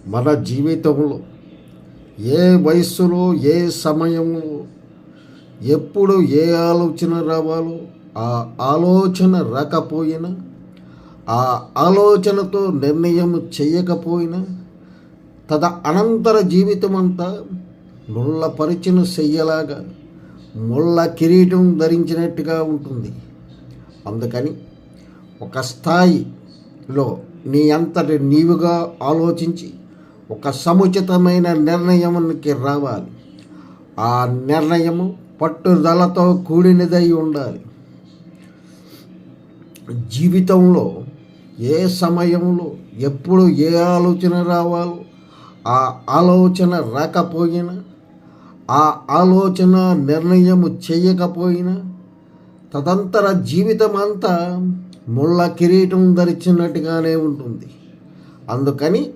మన జీవితంలో ఏ వయస్సులో ఏ సమయంలో ఎప్పుడు ఏ ఆలోచన రావాలో ఆ ఆలోచన రాకపోయినా, ఆ ఆలోచనతో నిర్ణయం చేయకపోయినా అనంతర జీవితం అంతా ముళ్ళ పరిచిన చెయ్యలాగా ముళ్ళ కిరీటం ధరించినట్టుగా ఉంటుంది. అందుకని ఒక స్థాయిలో నీ అంతటి నీవుగా ఆలోచించి ఒక సముచితమైన నిర్ణయానికి రావాలి. ఆ నిర్ణయము పట్టుదలతో కూడినదై ఉండాలి. జీవితంలో ఏ సమయంలో ఎప్పుడు ఏ ఆలోచన రావాలో ఆ ఆలోచన రాకపోయినా, ఆ ఆలోచన నిర్ణయము చేయకపోయినా తదంతర జీవితం అంతా ముళ్ళ కిరీటం ధరించినట్టుగానే ఉంటుంది. అందుకని